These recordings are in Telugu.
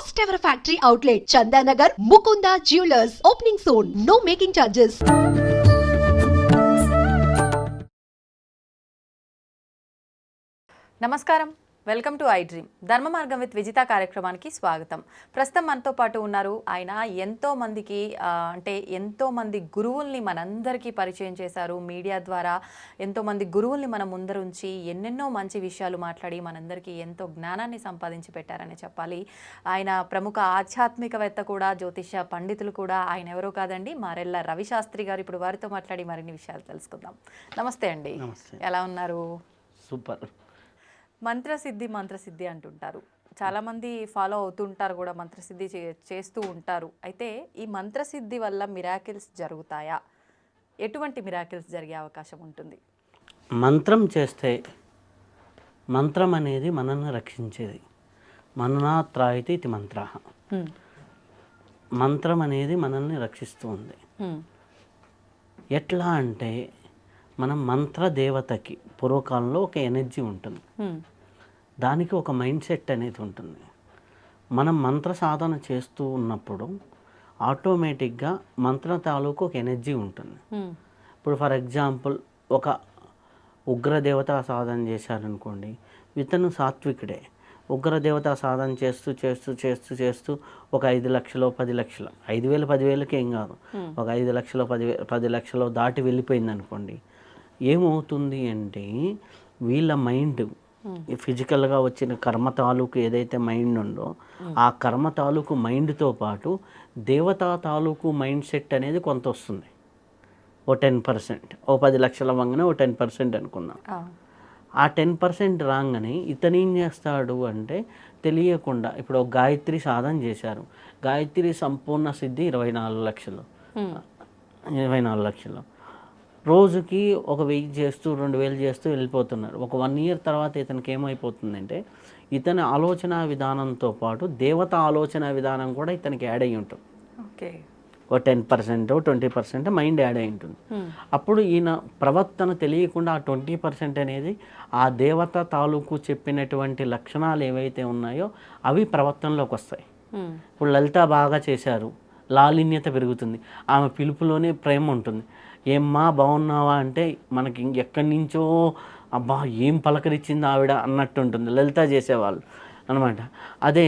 First ever factory outlet, Chandanagar, Mukunda Jewelers, opening soon. No making charges. నమస్కారం, వెల్కమ్ టు ఐ డ్రీమ్. ధర్మ మార్గం విత్ విజిత కార్యక్రమానికి స్వాగతం. ప్రస్తుతం మనతో పాటు ఉన్నారు. ఆయన ఎంతో మంది గురువుల్ని మనందరికీ పరిచయం చేశారు. మీడియా ద్వారా ఎంతో మంది గురువుల్ని మన ముందరుంచి ఎన్నెన్నో మంచి విషయాలు మాట్లాడి మనందరికీ ఎంతో జ్ఞానాన్ని సంపాదించి పెట్టారని చెప్పాలి. ఆయన ప్రముఖ ఆధ్యాత్మికవేత్త కూడా, జ్యోతిష పండితులు కూడా. ఆయన ఎవరో కాదండి, మారెళ్ళ రవిశాస్త్రి గారు. ఇప్పుడు వారితో మాట్లాడి మరిన్ని విషయాలు తెలుసుకుందాం. నమస్తే అండి. ఎలా ఉన్నారు? సూపర్. మంత్రసిద్ధి అంటుంటారు. చాలామంది ఫాలో అవుతుంటారు కూడా, మంత్రసిద్ధి చేస్తూ ఉంటారు. అయితే ఈ మంత్రసిద్ధి వల్ల మిరాకిల్స్ జరుగుతాయా? ఎటువంటి మిరాకిల్స్ జరిగే అవకాశం ఉంటుంది? మంత్రం చేస్తే, మంత్రం అనేది మనల్ని రక్షించేది. మన్నాత్రాయితి ఇది మంత్ర. మంత్రం అనేది మనల్ని రక్షిస్తూ ఉంది. ఎట్లా అంటే, మనం మంత్ర దేవతకి పూర్వకాలంలో ఒక ఎనర్జీ ఉంటుంది, దానికి ఒక మైండ్ సెట్ అనేది ఉంటుంది. మనం మంత్ర సాధన చేస్తూ ఉన్నప్పుడు ఆటోమేటిక్గా మంత్ర తాలూకు ఒక ఎనర్జీ ఉంటుంది. ఇప్పుడు ఫర్ ఎగ్జాంపుల్ ఒక ఉగ్రదేవత సాధన చేశారనుకోండి, ఇతను సాత్వికుడే. ఉగ్రదేవత సాధన చేస్తూ చేస్తూ చేస్తూ చేస్తూ ఒక 5 లక్షలు 10 లక్షలు, 5,000 10,000కి ఏం కాదు, ఒక 5 లక్షలు 10 లక్షలు దాటి వెళ్ళిపోయింది అనుకోండి, ఏమవుతుంది అంటే వీళ్ళ మైండ్ ఫిజికల్గా వచ్చిన కర్మ తాలూకు ఏదైతే మైండ్ ఉందో ఆ కర్మ తాలూకు మైండ్తో పాటు దేవతా తాలూకు మైండ్ సెట్ అనేది కొంత వస్తుంది. ఓ 10%, ఓ 10 లక్షల వంగనే ఓ 10% అనుకున్నాం. ఆ 10% రాగానే ఇతను ఏం చేస్తాడు అంటే, తెలియకుండా ఇప్పుడు ఒక గాయత్రి సాధన చేశారు. గాయత్రి సంపూర్ణ సిద్ధి 24 లక్షలు, 24 లక్షలు. రోజుకి ఒక 1000 చేస్తూ 2000 చేస్తూ వెళ్ళిపోతున్నారు. ఒక 1 ఇయర్ తర్వాత ఇతనికి ఏమైపోతుందంటే, ఇతని ఆలోచన విధానంతో పాటు దేవత ఆలోచన విధానం కూడా ఇతనికి యాడ్ అయ్యి ఉంటుంది. ఓకే, ఒక 10% 20% మైండ్ యాడ్ అయి ఉంటుంది. అప్పుడు ఈయన ప్రవర్తన తెలియకుండా ఆ 20% అనేది ఆ దేవత తాలూకు చెప్పినటువంటి లక్షణాలు ఏవైతే ఉన్నాయో అవి ప్రవర్తనలోకి వస్తాయి. ఇప్పుడు లలిత బాగా చేశారు, లాలిన్యత పెరుగుతుంది, ఆమె పిలుపులోనే ప్రేమ ఉంటుంది. ఏమ్మా బాగున్నావా అంటే మనకి ఎక్కడి నుంచో అబ్బా ఏం పలకరించింది ఆవిడ అన్నట్టు ఉంటుంది లలిత చేసేవాళ్ళు అనమాట. అదే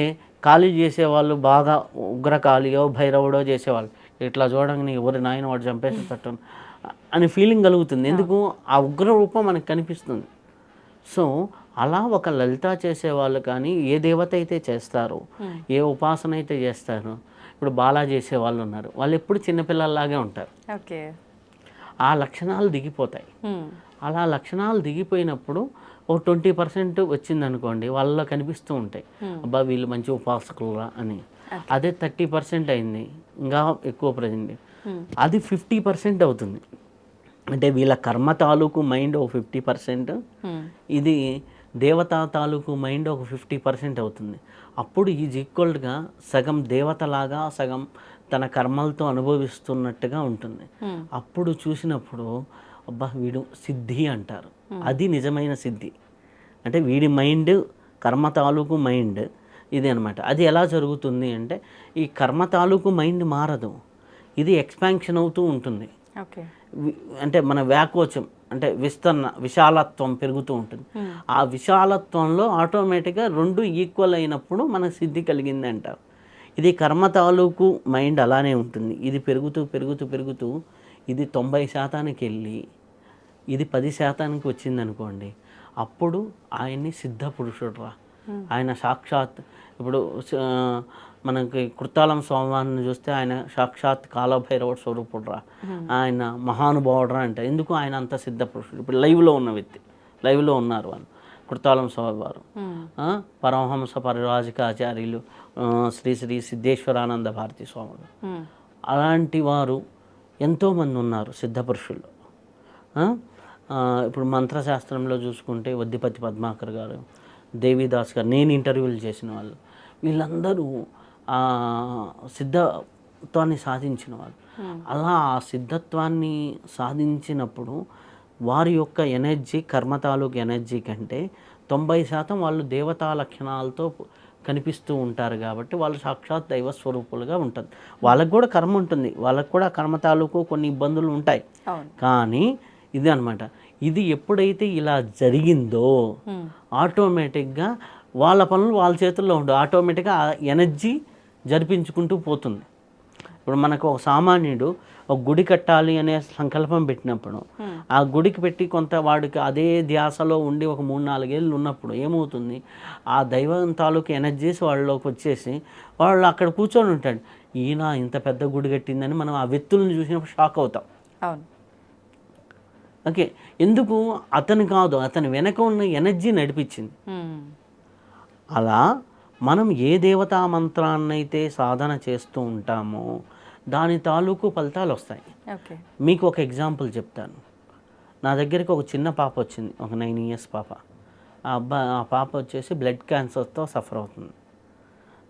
కాళీ చేసేవాళ్ళు, బాగా ఉగ్రకాళియో భైరవుడో చేసేవాళ్ళు, ఇట్లా చూడంగానే ఎవరి నాయన వాడు చంపేసేటట్టు అని ఫీలింగ్ కలుగుతుంది. ఎందుకు? ఆ ఉగ్ర రూపం మనకు కనిపిస్తుంది. సో అలా ఒక లలిత చేసేవాళ్ళు కానీ, ఏ దేవత అయితే చేస్తారో, ఏ ఉపాసన అయితే చేస్తారో, ఇప్పుడు బాలా చేసేవాళ్ళు ఉన్నారు, వాళ్ళు ఎప్పుడు చిన్నపిల్లల్లాగే ఉంటారు. ఓకే, ఆ లక్షణాలు దిగిపోతాయి. అలా లక్షణాలు దిగిపోయినప్పుడు ఓ 20% వచ్చిందనుకోండి, వాళ్ళలో కనిపిస్తూ ఉంటాయి, అబ్బా వీళ్ళు మంచి ఉపాసకులురా అని. అదే 30% అయింది, ఇంకా ఎక్కువ ప్రజెంట్ అది 50% అవుతుంది. అంటే వీళ్ళ కర్మ తాలూకు మైండ్ ఒక 50%, ఇది దేవతా తాలూకు మైండ్ ఒక 50% అవుతుంది. అప్పుడు ఈజ్ ఈక్వల్గా సగం దేవతలాగా సగం తన కర్మలతో అనుభవిస్తున్నట్టుగా ఉంటుంది. అప్పుడు చూసినప్పుడు అబ్బా వీడు సిద్ధి అంటారు. అది నిజమైన సిద్ధి. అంటే వీడి మైండ్, కర్మ తాలూకు మైండ్ ఇది అనమాట. అది ఎలా జరుగుతుంది అంటే, ఈ కర్మ తాలూకు మైండ్ మారదు, ఇది ఎక్స్పాన్షన్ అవుతూ ఉంటుంది. ఓకే, అంటే మన వ్యాకోచం అంటే విశాలత్వం పెరుగుతూ ఉంటుంది. ఆ విశాలత్వంలో ఆటోమేటిక్గా 2 ఈక్వల్ అయినప్పుడు మనకు సిద్ధి కలిగింది అంటారు. ఇది కర్మ తాలూకు మైండ్ అలానే ఉంటుంది. ఇది పెరుగుతూ పెరుగుతూ పెరుగుతూ ఇది 90% వెళ్ళి ఇది 10% వచ్చిందనుకోండి, అప్పుడు ఆయన్ని సిద్ధ పురుషుడు రా. ఆయన సాక్షాత్ ఇప్పుడు మనకి కృతాళం స్వామివారిని చూస్తే ఆయన సాక్షాత్ కాలభైరవుడు స్వరూపుడు రా, ఆయన మహానుభావుడు రా అంటే. ఎందుకు? ఆయన అంత సిద్ధ పురుషుడు. ఇప్పుడు లైవ్లో ఉన్న వ్యక్తి, లైవ్లో ఉన్నారు వాళ్ళు, కృతాళం స్వామివారు, పరమహంస పరిరాజకాచార్యులు శ్రీ శ్రీ సిద్ధేశ్వరానంద భారతి స్వాములు, అలాంటి వారు ఎంతోమంది ఉన్నారు సిద్ధపురుషులు. ఇప్పుడు మంత్రశాస్త్రంలో చూసుకుంటే వద్దిపతి పద్మాకర్ గారు, దేవిదాస్ గారు, నేను ఇంటర్వ్యూలు చేసిన వాళ్ళు, వీళ్ళందరూ సిద్ధత్వాన్ని సాధించిన వాళ్ళు. అలా ఆ సిద్ధత్వాన్ని సాధించినప్పుడు వారి యొక్క ఎనర్జీ కర్మ తాలూకు ఎనర్జీ కంటే 90% వాళ్ళు దేవతా లక్షణాలతో కనిపిస్తూ ఉంటారు కాబట్టి వాళ్ళు సాక్షాత్ దైవ స్వరూపులుగా ఉంటుంది. వాళ్ళకు కూడా కర్మ ఉంటుంది, వాళ్ళకు కూడా కర్మ తాలూకు కొన్ని ఇబ్బందులు ఉంటాయి. కానీ ఇది అనమాట, ఇది ఎప్పుడైతే ఇలా జరిగిందో ఆటోమేటిక్గా వాళ్ళ పనులు వాళ్ళ చేతుల్లో ఉండవు, ఆటోమేటిక్గా ఆ ఎనర్జీ జరిపించుకుంటూ పోతుంది. ఇప్పుడు మనకు ఒక సామాన్యుడు ఒక గుడి కట్టాలి అనే సంకల్పం పెట్టినప్పుడు ఆ గుడికి పెట్టి కొంత వాడికి అదే ధ్యాసలో ఉండి ఒక 3-4 ఏళ్ళు ఉన్నప్పుడు ఏమవుతుంది, ఆ దైవం తాలూకు ఎనర్జీస్ వాళ్ళలోకి వచ్చేసి వాళ్ళు అక్కడ కూర్చొని ఉంటాడు. ఈయన ఇంత పెద్ద గుడి కట్టిందని మనం ఆ వ్యక్తులను చూసినప్పుడు షాక్ అవుతాం. అవును, ఓకే, ఎందుకు అతను కాదు, అతని వెనక ఉన్న ఎనర్జీ నడిపించింది. అలా మనం ఏ దేవతా మంత్రాన్నైతే సాధన చేస్తూ ఉంటామో దాని తాలూకు ఫలితాలు వస్తాయి. మీకు ఒక ఎగ్జాంపుల్ చెప్తాను. నా దగ్గరికి ఒక చిన్న పాప వచ్చింది, ఒక 9 years పాప. ఆ పాప వచ్చేసి బ్లడ్ క్యాన్సర్తో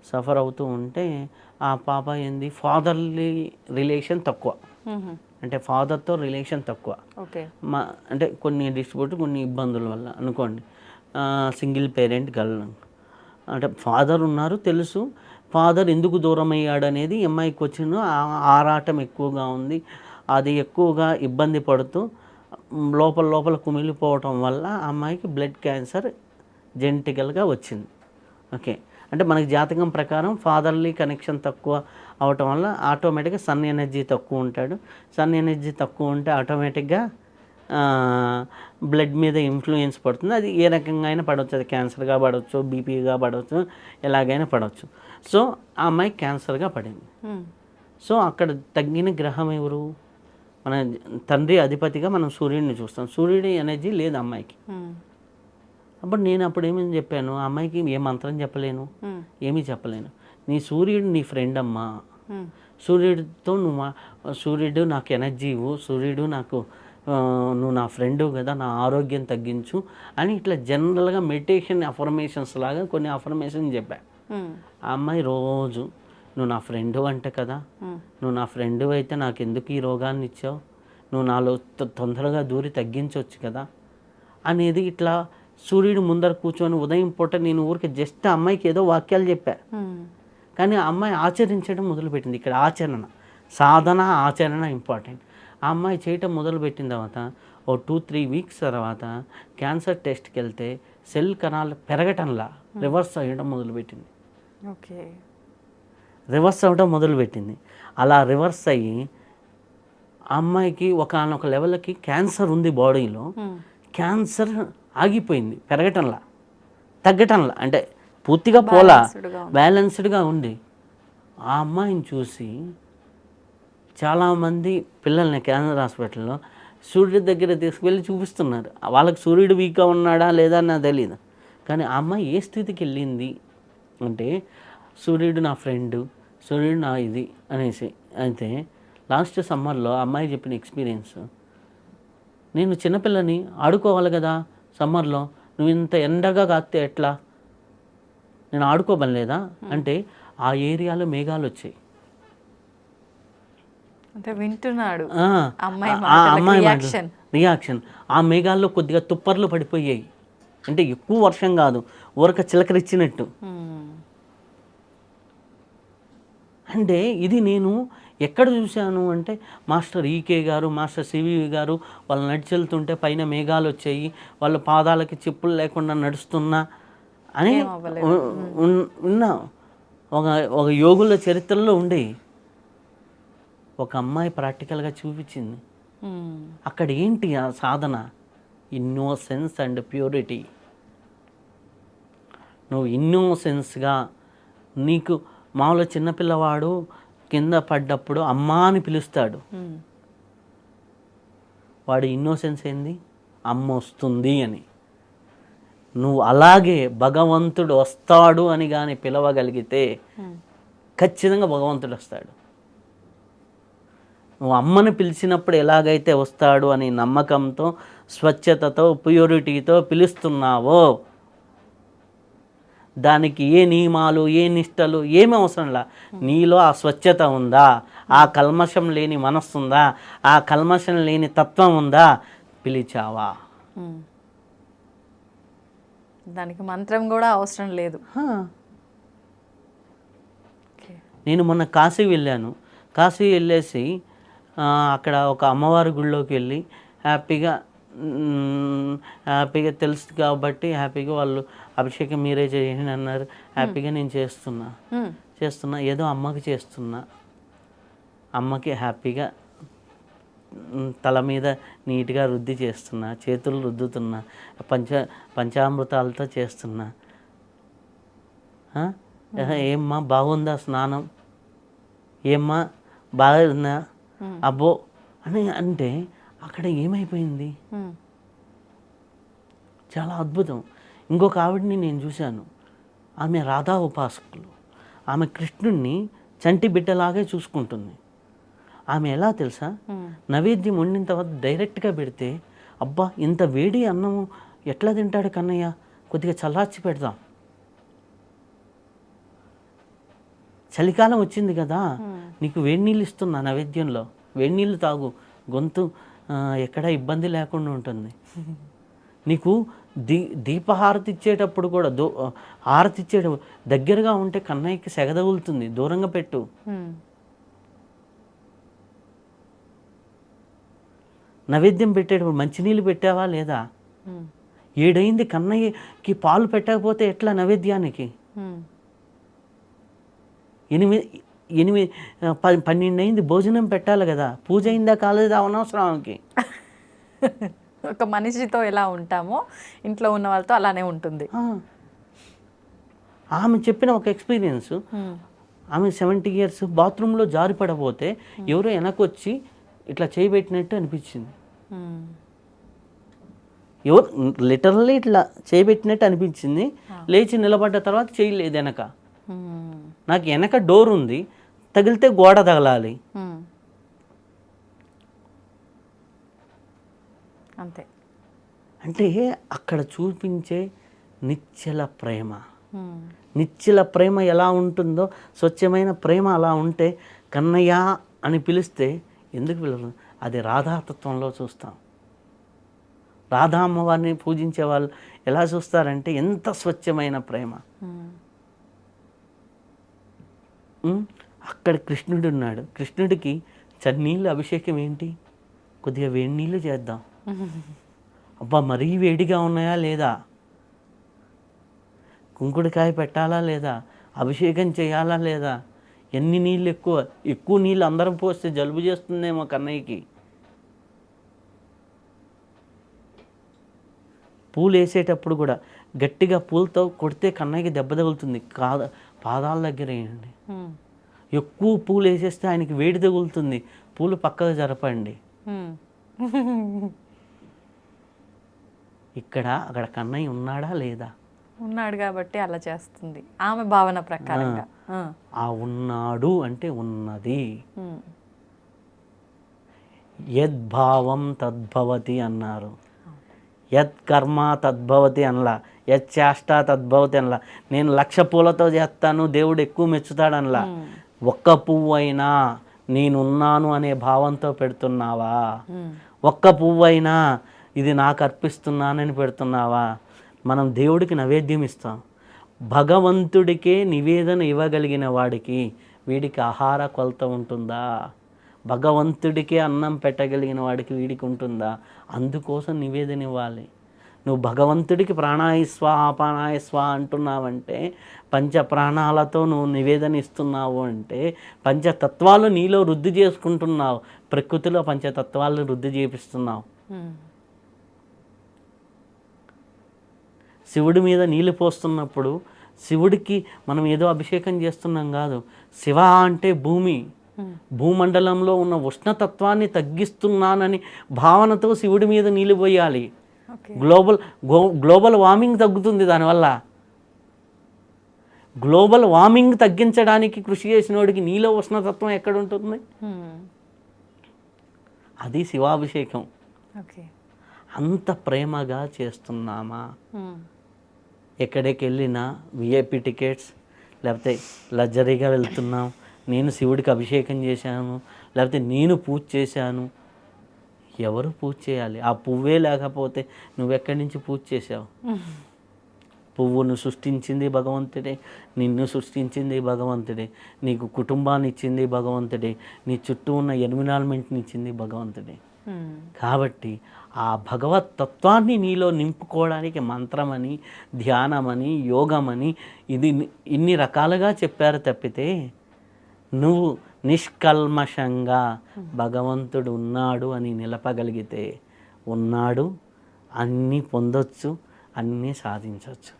సఫర్ అవుతూ ఉంటే ఆ పాప ఏంది ఫాదర్లీ రిలేషన్ తక్కువ, అంటే ఫాదర్తో రిలేషన్ తక్కువ. అంటే కొన్ని డిస్ట్రిబ్యూట్ కొన్ని ఇబ్బందుల వల్ల అనుకోండి, సింగిల్ పేరెంట్ గర్ల్, అంటే ఫాదర్ ఉన్నారు తెలుసు, ఫాదర్ ఎందుకు దూరం అయ్యాడు అనేది అమ్మాయికి వచ్చిన ఆరాటం ఎక్కువగా ఉంది. అది ఎక్కువగా ఇబ్బంది పడుతూ లోపల కుమిలిపోవటం వల్ల అమ్మాయికి బ్లడ్ క్యాన్సర్ జెనెటికల్గా వచ్చింది. ఓకే, అంటే మనకి జాతకం ప్రకారం ఫాదర్లీ కనెక్షన్ తక్కువ అవటం వల్ల ఆటోమేటిక్గా సన్ ఎనర్జీ తక్కువ ఉంటాడు. సన్ ఎనర్జీ తక్కువ ఉంటే ఆటోమేటిక్గా బ్లడ్ మీద ఇన్ఫ్లుయెన్స్ పడుతుంది. అది ఏ రకంగా అయినా పడవచ్చు, అది క్యాన్సర్గా పడవచ్చు, బీపీగా పడవచ్చు, ఎలాగైనా పడవచ్చు. సో ఆ అమ్మాయి క్యాన్సర్గా పడింది. సో అక్కడ తగ్గిన గ్రహం ఎవరు, మన తండ్రి అధిపతిగా మనం సూర్యుడిని చూస్తాం. సూర్యుడి ఎనర్జీ లేదు అమ్మాయికి. అప్పుడు నేను ఏమని చెప్పాను, ఆ అమ్మాయికి ఏ మంత్రం చెప్పలేను, ఏమీ చెప్పలేను. నీ సూర్యుడు నీ ఫ్రెండ్ అమ్మా, సూర్యుడితో సూర్యుడు నాకు ఎనర్జీ ఇవ్వు, సూర్యుడు నాకు నువ్వు నా ఫ్రెండు కదా, నా ఆరోగ్యం తగ్గించు అని ఇట్లా జనరల్గా మెడిటేషన్ అఫర్మేషన్స్ లాగా కొన్ని అఫర్మేషన్ చెప్పా. ఆ అమ్మాయి రోజు నువ్వు నా ఫ్రెండు అంటే కదా, నువ్వు నా ఫ్రెండు అయితే నాకు ఎందుకు ఈ రోగాన్ని ఇచ్చావు, నువ్వు నాలో తొందరగా దూరి తగ్గించవచ్చు కదా అనేది ఇట్లా సూర్యుడు ముందర కూర్చొని ఉదయం పూట నేను ఊరికి జస్ట్ ఆ అమ్మాయికి ఏదో వాక్యాలు చెప్పా. కానీ ఆ అమ్మాయి ఆచరించడం మొదలుపెట్టింది. ఇక్కడ ఆచరణ, సాధన, ఆచరణ ఇంపార్టెంట్. ఆ అమ్మాయి చేయటం మొదలుపెట్టిన తర్వాత ఓ 2-3 weeks తర్వాత క్యాన్సర్ టెస్ట్కి వెళ్తే సెల్ కణాలు పెరగటంలా రివర్స్ అవ్వడం మొదలుపెట్టింది. రివర్స్ అవ్వడం మొదలుపెట్టింది. అలా రివర్స్ అయ్యి అమ్మాయికి ఒకనొక లెవెల్కి క్యాన్సర్ ఉంది బాడీలో, క్యాన్సర్ ఆగిపోయింది, పెరగటంలా తగ్గటంలా, అంటే పూర్తిగా పోలా, బ్యాలెన్స్డ్గా ఉంది. ఆ అమ్మాయిని చూసి చాలామంది పిల్లల్ని క్యాన్సర్ హాస్పిటల్లో సూర్యుడి దగ్గర తీసుకువెళ్ళి చూపిస్తున్నారు. వాళ్ళకి సూర్యుడు వీక్గా ఉన్నాడా లేదా నాకు తెలియదు. కానీ ఆ అమ్మాయి ఏ స్థితికి వెళ్ళింది అంటే సూర్యుడు నా ఫ్రెండు, సూర్యుడు నా ఇది అనేసి. అయితే లాస్ట్ సమ్మర్లో అమ్మాయి చెప్పిన ఎక్స్పీరియన్స్, నేను చిన్నపిల్లని ఆడుకోవాలి కదా సమ్మర్లో, నువ్వు ఇంత ఎండగా కాస్తే ఎట్లా, నేను ఆడుకోబనలేదా అంటే ఆ ఏరియాలో మేఘాలు వచ్చాయి. అంటే వింటున్నాడు రియాక్షన్. ఆ మేఘాల్లో కొద్దిగా తుప్పర్లు పడిపోయాయి, అంటే ఎక్కువ వర్షం కాదు, ఊరక చిలకరిచ్చినట్టు. అంటే ఇది నేను ఎక్కడ చూశాను అంటే మాస్టర్ ఈకే గారు, మాస్టర్ సివివి గారు వాళ్ళు నడిచెళ్తుంటే పైన మేఘాలు వచ్చాయి, వాళ్ళ పాదాలకి చెప్పులు లేకుండా నడుస్తున్నా అని విన్నా. ఒక యోగుల చరిత్రలో ఉండే ఒక అమ్మాయి ప్రాక్టికల్గా చూపించింది. అక్కడ ఏంటి ఆ సాధన, ఇన్నోసెన్స్ అండ్ ప్యూరిటీ. నువ్వు ఇన్నోసెన్స్గా, నీకు మామూలు చిన్నపిల్లవాడు కింద పడ్డప్పుడు అమ్మా అని పిలుస్తాడు, వాడి ఇన్నోసెన్స్ ఏంది, అమ్మ వస్తుంది అని. నువ్వు అలాగే భగవంతుడు వస్తాడు అని కానీ పిలవగలిగితే ఖచ్చితంగా భగవంతుడు వస్తాడు. నువ్వు అమ్మని పిలిచినప్పుడు ఎలాగైతే వస్తాడు అని నమ్మకంతో, స్వచ్ఛతతో, ప్యూరిటీతో పిలుస్తున్నావో దానికి ఏ నియమాలు, ఏ నిష్టలు ఏమీ అవసరంలా. నీలో ఆ స్వచ్ఛత ఉందా, ఆ కల్మషం లేని మనస్సు ఉందా, ఆ కల్మషం లేని తత్వం ఉందా, పిలిచావా. దానికి మంత్రం కూడా అవసరం లేదు. హా. నేను మొన్న కాశీ వెళ్ళాను. కాశీ వెళ్ళేసి అక్కడ ఒక అమ్మవారి గుళ్ళోకి వెళ్ళి హ్యాపీగా హ్యాపీగా తెలుసు కాబట్టి హ్యాపీగా వాళ్ళు అభిషేకం మీరే చేయండి అన్నారు. హ్యాపీగా నేను చేస్తున్నా ఏదో అమ్మకి చేస్తున్నా. అమ్మకి హ్యాపీగా తల మీద నీట్గా రుద్ది చేస్తున్నా, చేతులు రుద్దుతున్నా, పంచామృతాలతో చేస్తున్నా. ఏమ్మా బాగుందా స్నానం, ఏమ్మా బాగుందా, అబ్బో అని అంటే అక్కడ ఏమైపోయింది? చాలా అద్భుతం. ఇంకొక ఆవిడని నేను చూశాను. ఆమె రాధా ఉపాసకులు. ఆమె కృష్ణుడిని చంటి బిడ్డలాగే చూసుకుంటుంది. ఆమె ఎలా తెలుసా, నైవేద్యం వండిన తర్వాత డైరెక్ట్గా పెడితే అబ్బా ఇంత వేడి అన్నము ఎట్లా తింటాడు కన్నయ్య, కొద్దిగా చల్లార్చి పెడదాం, చలికాలం వచ్చింది కదా నీకు వేడి నీళ్ళు ఇస్తున్నా నైవేద్యంలో, వేడి నీళ్ళు తాగు, గొంతు ఎక్కడ ఇబ్బంది లేకుండా ఉంటుంది. నీకు దీపహారతి ఇచ్చేటప్పుడు కూడా హారతి ఇచ్చేటప్పుడు దగ్గరగా ఉంటే కన్నయ్యకి సెగదగులుతుంది, దూరంగా పెట్టు. నైవేద్యం పెట్టేటప్పుడు మంచినీళ్ళు పెట్టావా లేదా? 7 అయింది, కన్నయ్యకి పాలు పెట్టకపోతే ఎట్లా నైవేద్యానికి? 12 అయింది, భోజనం పెట్టాలి కదా, పూజ అయిందా కాలేదా అనవసరం ఆమెకి. ఒక మనిషితో ఎలా ఉంటామో ఇంట్లో ఉన్న వాళ్ళతో అలానే ఉంటుంది. ఆమె చెప్పిన ఒక ఎక్స్పీరియన్స్, ఆమె 70 years బాత్రూంలో జారి పడబోతే ఎవరో వెనకొచ్చి ఇట్లా చేయబెట్టినట్టు అనిపించింది. ఎవరు లిటరల్లీ ఇట్లా చేయబెట్టినట్టు అనిపించింది. లేచి నిలబడ్డ తర్వాత చేయలేదు వెనక. నాకు వెనక డోర్ ఉంది, తగిలితే గోడ తగలాలి అంతే. అంటే అక్కడ చూపించే నిశ్చల ప్రేమ, నిశ్చల ప్రేమ ఎలా ఉంటుందో, స్వచ్ఛమైన ప్రేమ అలా ఉంటే కన్నయ్య అని పిలిస్తే ఎందుకు పిలవదు? అది రాధాతత్వంలో చూస్తాం. రాధా అమ్మవారిని పూజించే వాళ్ళు ఎలా చూస్తారంటే ఎంత స్వచ్ఛమైన ప్రేమ. అక్కడ కృష్ణుడు ఉన్నాడు. కృష్ణుడికి చన్నీళ్ళు అభిషేకం ఏంటి? కొద్దిగా వేడి నీళ్ళు చేద్దాం. అబ్బా మరీ వేడిగా ఉన్నాయా లేదా? కుంకుడుకాయ పెట్టాలా లేదా? అభిషేకం చేయాలా లేదా? ఎన్ని నీళ్ళు ఎక్కువ నీళ్ళు అందరం పోస్తే జలుబు చేస్తుందేమో కన్నయ్యకి. పూలు వేసేటప్పుడు కూడా గట్టిగా పూలతో కొడితే కన్నయ్యకి దెబ్బ తగులుతుంది. పాదాల దగ్గర వేయండి. ఎక్కువ పూలు వేసేస్తే ఆయనకి వేడి తగులుతుంది. పూలు పక్కగా జరపండి. అక్కడ కన్నయ్య ఉన్నాడా లేదా? ఉన్నాడు కాబట్టి అలా చేస్తుంది ఆమె భావన ప్రకారంగా. ఆ ఉన్నాడు అంటే ఉన్నది. యద్భావం తద్భవతి అన్నారు. యత్ కర్మ తద్భవతి అనలా, యత్ చేష్ట తద్భవతి అనలా. నేను 1,00,000 పూలతో చేస్తాను దేవుడు ఎక్కువ మెచ్చుతాడు అనలా. ఒక్క పువ్వు అయినా నేనున్నాను అనే భావంతో పెడుతున్నావా? ఒక్క పువ్వు అయినా ఇది నాకు అర్పిస్తున్నానని పెడుతున్నావా? మనం దేవుడికి నైవేద్యం ఇస్తాం. భగవంతుడికే నివేదన ఇవ్వగలిగిన వాడికి వీడికి ఆహార కొలత ఉంటుందా? భగవంతుడికే అన్నం పెట్టగలిగిన వాడికి వీడికి ఉంటుందా? అందుకోసం నివేదన ఇవ్వాలి. నువ్వు భగవంతుడికి ప్రాణాయస్వ అపానాయస్వ అంటున్నావంటే, పంచ ప్రాణాలతో నువ్వు నివేదన ఇస్తున్నావు అంటే పంచతత్వాలు నీలో వృద్ధి చేసుకుంటున్నావు. ప్రకృతిలో పంచతత్వాలు వృద్ధి చేపిస్తున్నావు. శివుడి మీద నీళ్ళు పోస్తున్నప్పుడు శివుడికి మనం ఏదో అభిషేకం చేస్తున్నాం కాదు. శివ అంటే భూమండలంలో ఉన్న ఉష్ణతత్వాన్ని తగ్గిస్తున్నానని భావనతో శివుడి మీద నీళ్ళు పోయాలి. గ్లోబల్ వార్మింగ్ తగ్గుతుంది దానివల్ల. గ్లోబల్ వార్మింగ్ తగ్గించడానికి కృషి చేసినోడికి నీలో ఉష్ణతత్వం ఎక్కడ ఉంటుంది? అది శివాభిషేకం. అంత ప్రేమగా చేస్తున్నామా? ఎక్కడికి వెళ్ళినా విఐపి టికెట్స్, లేకపోతే లగ్జరీగా వెళ్తున్నాం, నేను శివుడికి అభిషేకం చేశాను, లేకపోతే నేను పూజ చేశాను. ఎవరు పూజ చేయాలి? ఆ పువ్వే లేకపోతే నువ్వెక్కడి నుంచి పూజ చేసావు? పువ్వును సృష్టించింది భగవంతుడే, నిన్ను సృష్టించింది భగవంతుడే, నీకు కుటుంబాన్ని ఇచ్చింది భగవంతుడే, నీ చుట్టూ ఉన్న ఎన్విరాన్మెంట్ని ఇచ్చింది భగవంతుడే. కాబట్టి ఆ భగవత్ తత్వాన్ని నీలో నింపుకోవడానికి మంత్రమని, ధ్యానమని, యోగమని ఇన్ని రకాలుగా చెప్పారు తప్పితే నువ్వు నిష్కల్మషంగా భగవంతుడు ఉన్నాడు అని నిలపగలిగితే ఉన్నాడు, అన్నీ పొందొచ్చు, అన్నీ సాధించవచ్చు.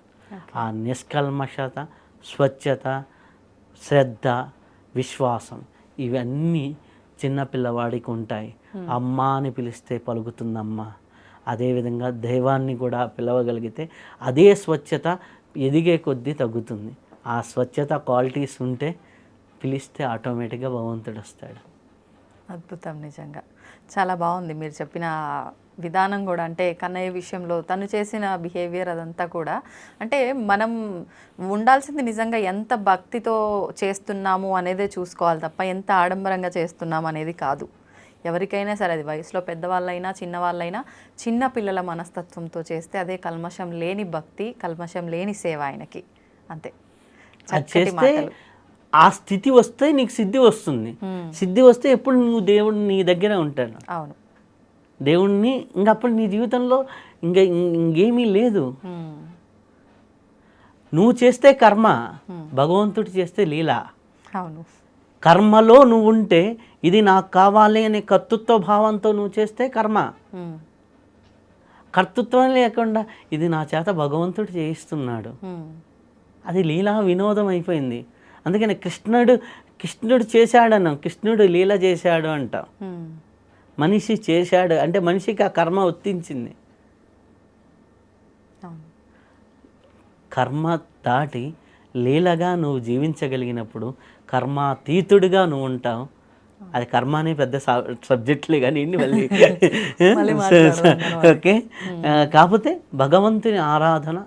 ఆ నిష్కల్మషత, స్వచ్ఛత, శ్రద్ధ, విశ్వాసం ఇవన్నీ చిన్నపిల్లవాడికి ఉంటాయి. అమ్మ అని పిలిస్తే పలుకుతుందమ్మ. అదేవిధంగా దైవాన్ని కూడా పిలవగలిగితే అదే స్వచ్ఛత ఎదిగే కొద్దీ తగ్గుతుంది. ఆ స్వచ్ఛత క్వాలిటీస్ ఉంటే పిలిస్తే ఆటోమేటిక్గా భగవంతుడు వస్తాడు. అద్భుతం, నిజంగా చాలా బాగుంది మీరు చెప్పిన విధానం కూడా. అంటే కన్నయ్య విషయంలో తను చేసిన బిహేవియర్ అదంతా కూడా అంటే మనం ఉండాల్సింది నిజంగా ఎంత భక్తితో చేస్తున్నాము అనేదే చూసుకోవాలి తప్ప ఎంత ఆడంబరంగా చేస్తున్నాము అనేది కాదు. ఎవరికైనా సరే, అది వయసులో పెద్దవాళ్ళైనా చిన్నవాళ్ళైనా, చిన్న పిల్లల మనస్తత్వంతో చేస్తే అదే కల్మషం లేని భక్తి, కల్మషం లేని సేవ ఆయనకి. అంతే. చక్కటి మాటలు. ఆ స్థితి వస్తే నీకు సిద్ధి వస్తుంది. సిద్ధి వస్తే ఎప్పుడు నువ్వు దేవుడు నీ దగ్గర ఉంటాడు. అవును, దేవుణ్ణి ఇంకప్పుడు నీ జీవితంలో ఇంకేమీ లేదు. నువ్వు చేస్తే కర్మ, భగవంతుడు చేస్తే లీల. అవును. కర్మలో నువ్వు ఉంటే ఇది నాకు కావాలి అనే కర్తృత్వ భావంతో నువ్వు చేస్తే కర్మ. కర్తృత్వం లేకుండా ఇది నా చేత భగవంతుడు చేయిస్తున్నాడు, అది లీలా వినోదం అయిపోయింది. అందుకని కృష్ణుడు చేశాడను, కృష్ణుడు లీల చేశాడు అంటాం. మనిషి చేశాడు అంటే మనిషికి ఆ కర్మ వర్తించింది. కర్మ దాటి లీలగా నువ్వు జీవించగలిగినప్పుడు కర్మాతీతుడిగా నువ్వు ఉంటావు. అది కర్మ అనే పెద్ద సబ్జెక్టులే కానీ మళ్ళీ ఓకే. కాకపోతే భగవంతుని ఆరాధన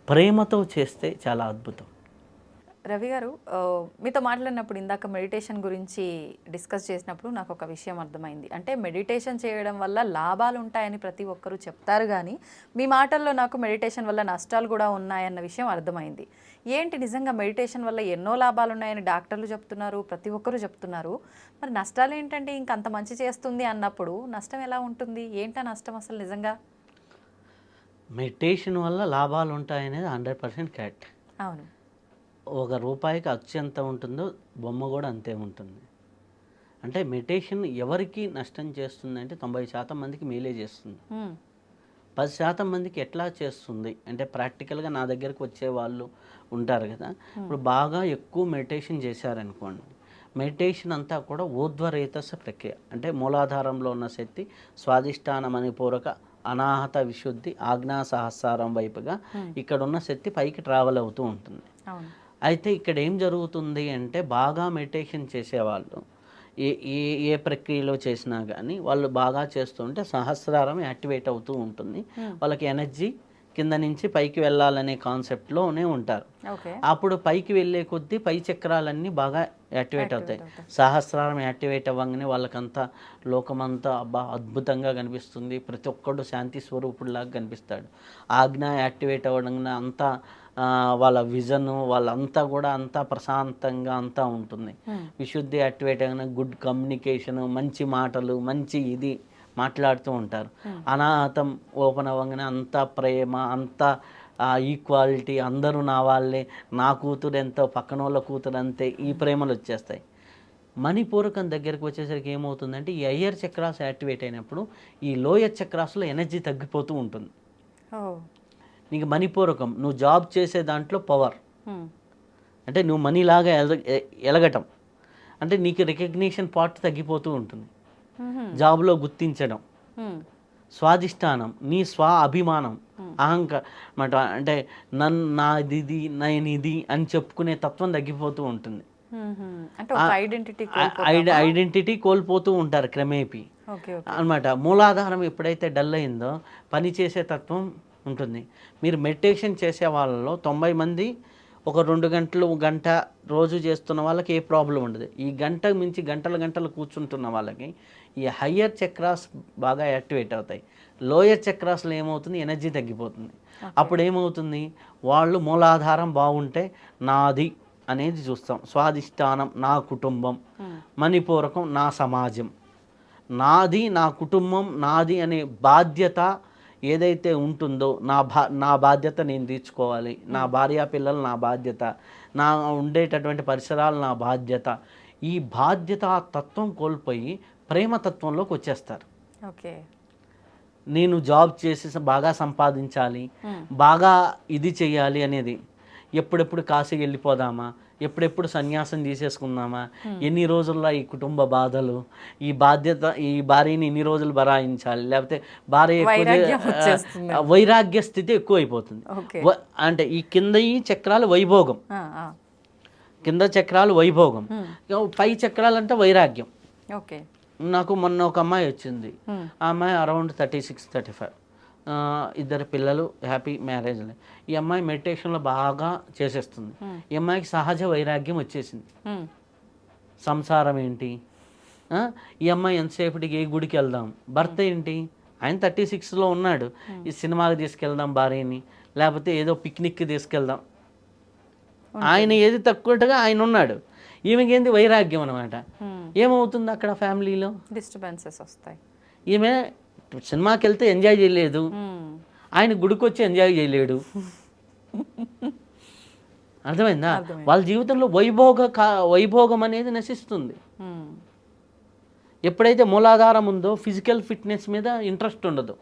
ప్రేమతో చేస్తే చాలా అద్భుతం. రవి గారు, మీతో మాట్లాడినప్పుడు ఇందాక మెడిటేషన్ గురించి డిస్కస్ చేసినప్పుడు నాకు ఒక విషయం అర్థమైంది. అంటే మెడిటేషన్ చేయడం వల్ల లాభాలు ఉంటాయని ప్రతి ఒక్కరూ చెప్తారు, కానీ మీ మాటల్లో నాకు మెడిటేషన్ వల్ల నష్టాలు కూడా ఉన్నాయన్న విషయం అర్థమైంది. ఏంటి, నిజంగా మెడిటేషన్ వల్ల ఎన్నో లాభాలు ఉన్నాయని డాక్టర్లు చెప్తున్నారు, ప్రతి ఒక్కరూ చెప్తున్నారు. మరి నష్టాలు ఏంటంటే ఇంకంత మంచి చేస్తుంది అన్నప్పుడు నష్టం ఎలా ఉంటుంది? ఏంటా నష్టం అసలు నిజంగా? మెడిటేషన్ వల్ల లాభాలు ఉంటాయనేది 100% కరెక్ట్. అవును. ₹1 అచ్చు ఎంత ఉంటుందో బొమ్మ కూడా అంతే ఉంటుంది. అంటే మెడిటేషన్ ఎవరికి నష్టం చేస్తుంది అంటే 90% మందికి మేలే చేస్తుంది. 10% మందికి ఎట్లా చేస్తుంది అంటే ప్రాక్టికల్గా నా దగ్గరకు వచ్చే వాళ్ళు ఉంటారు కదా. ఇప్పుడు బాగా ఎక్కువ మెడిటేషన్ చేశారనుకోండి, మెడిటేషన్ అంతా కూడా ఊర్ధ్వరేతస ప్రక్రియ. అంటే మూలాధారంలో ఉన్న శక్తి స్వాధిష్టాన మణిపూరక అనాహత విశుద్ధి ఆజ్ఞా సహస్రారం వైపుగా ఇక్కడ ఉన్న శక్తి పైకి ట్రావెల్ అవుతూ ఉంటుంది. అయితే ఇక్కడ ఏం జరుగుతుంది అంటే బాగా మెడిటేషన్ చేసేవాళ్ళు ఏ ప్రక్రియలో చేసినా కానీ వాళ్ళు బాగా చేస్తుంటే సహస్రారం యాక్టివేట్ అవుతూ ఉంటుంది. వాళ్ళకి ఎనర్జీ కింద నుంచి పైకి వెళ్ళాలనే కాన్సెప్ట్లోనే ఉంటారు. అప్పుడు పైకి వెళ్ళే కొద్దీ పై చక్రాలన్నీ బాగా యాక్టివేట్ అవుతాయి. సహస్రారం యాక్టివేట్ అవ్వగానే వాళ్ళకంతా లోకమంతా అబ్బా అద్భుతంగా కనిపిస్తుంది, ప్రతి ఒక్కడు శాంతి స్వరూపుడిలాగా కనిపిస్తాడు. ఆజ్ఞ యాక్టివేట్ అవ్వడం అంతా వాళ్ళ విజన్ వాళ్ళంతా కూడా అంతా ప్రశాంతంగా అంతా ఉంటుంది. విశుద్ధి యాక్టివేట్ అయిన గుడ్ కమ్యూనికేషన్, మంచి మాటలు, మంచి ఇది మాట్లాడుతూ ఉంటారు. అనాహతం ఓపెన్ అవ్వగానే అంతా ప్రేమ, అంతా ఈక్వాలిటీ, అందరూ నా వాళ్ళే, నా కూతురు ఎంతో పక్కన వాళ్ళ కూతురు అంతే, ఈ ప్రేమలు వచ్చేస్తాయి. మణిపూరకం దగ్గరికి వచ్చేసరికి ఏమవుతుందంటే ఈ హయ్యర్ చక్రాస్ యాక్టివేట్ అయినప్పుడు ఈ లోయర్ చక్రాస్లో ఎనర్జీ తగ్గిపోతూ ఉంటుంది. నీకు మణిపూరకం నువ్వు జాబ్ చేసే దాంట్లో పవర్ అంటే నువ్వు మనీలాగా ఎలగటం అంటే నీకు రికగ్నిషన్ పార్ట్ తగ్గిపోతూ ఉంటుంది. జాబ్లో గుర్తించడం, స్వాధిష్టానం, నీ స్వ అభిమానం, అహంకారం అంటే నాది నేను ఇది అని చెప్పుకునే తత్వం తగ్గిపోతూ ఉంటుంది. ఐడెంటిటీ కోల్పోతూ ఉంటారు క్రమేపీ అన్నమాట. మూలాధారం ఎప్పుడైతే డల్ అయిందో పని చేసే తత్వం ఉంటుంది. మీరు మెడిటేషన్ చేసే వాళ్ళలో 90 మంది ఒక 2 గంటలు గంట రోజు చేస్తున్న వాళ్ళకి ఏ ప్రాబ్లం ఉండదు. ఈ గంట మించి గంటలు కూర్చుంటున్న వాళ్ళకి ఈ హయ్యర్ చక్రాస్ బాగా యాక్టివేట్ అవుతాయి. లోయర్ చక్రాస్లో ఏమవుతుంది, ఎనర్జీ తగ్గిపోతుంది. అప్పుడు ఏమవుతుంది, వాళ్ళు మూలాధారం బాగుంటే నాది అనేది చూస్తాం, స్వాధిష్టానం నా కుటుంబం, మణిపూరకం నా సమాజం, నాది నా కుటుంబం నాది అనే బాధ్యత ఏదైతే ఉంటుందో నా బాధ్యత నేను తీర్చుకోవాలి, నా భార్య పిల్లలు నా బాధ్యత, నా ఉండేటటువంటి పరిసరాలు నా బాధ్యత. ఈ బాధ్యత తత్వం కోల్పోయి ప్రేమతత్వంలోకి వచ్చేస్తారు. ఓకే, నేను జాబ్ చేసి బాగా సంపాదించాలి, బాగా ఇది చెయ్యాలి అనేది. ఎప్పుడెప్పుడు కాశీకి వెళ్ళిపోదామా, ఎప్పుడెప్పుడు సన్యాసం తీసేసుకుందామా, ఎన్ని రోజుల్లో ఈ కుటుంబ బాధలు, ఈ బాధ్యత, ఈ భార్యని ఎన్ని రోజులు భరాయించాలి, లేకపోతే భార్య వైరాగ్య స్థితి ఎక్కువైపోతుంది. అంటే ఈ కింద ఈ చక్రాలు వైభోగం, కింద చక్రాలు వైభోగం, పై చక్రాలు అంటే వైరాగ్యం. ఓకే, నాకు మొన్న ఒక అమ్మాయి వచ్చింది, ఆ అమ్మాయి అరౌండ్ 36-35, ఇద్దరు పిల్లలు, హ్యాపీ మ్యారేజ్. ఈ అమ్మాయి మెడిటేషన్లో బాగా చేసేస్తుంది. ఈ అమ్మాయికి సహజ వైరాగ్యం వచ్చేసింది. సంసారం ఏంటి, ఈ అమ్మాయి ఎంతసేపటికి ఏ గుడికి వెళ్దాం, భర్త ఏంటి ఆయన 36లో ఉన్నాడు, ఈ సినిమాకి తీసుకెళ్దాం భార్యని, లేకపోతే ఏదో పిక్నిక్కి తీసుకెళ్దాం, ఆయన ఏది తక్కువగా ఆయన ఉన్నాడు, ఈమెకేంది వైరాగ్యం అనమాట. ఏమవుతుంది అక్కడ ఫ్యామిలీలో డిస్టర్బెన్సెస్ వస్తాయి. ఈమె సినిమాకి వెళ్తే ఎంజాయ్ చేయలేదు, ఆయన గుడికి వచ్చి ఎంజాయ్ చేయలేడు. అర్థమైందా? వాళ్ళ జీవితంలో వైభోగం అనేది నశిస్తుంది. ఎప్పుడైతే మూలాధారం ఉందో ఫిజికల్ ఫిట్నెస్ మీద ఇంట్రెస్ట్ ఉండదు,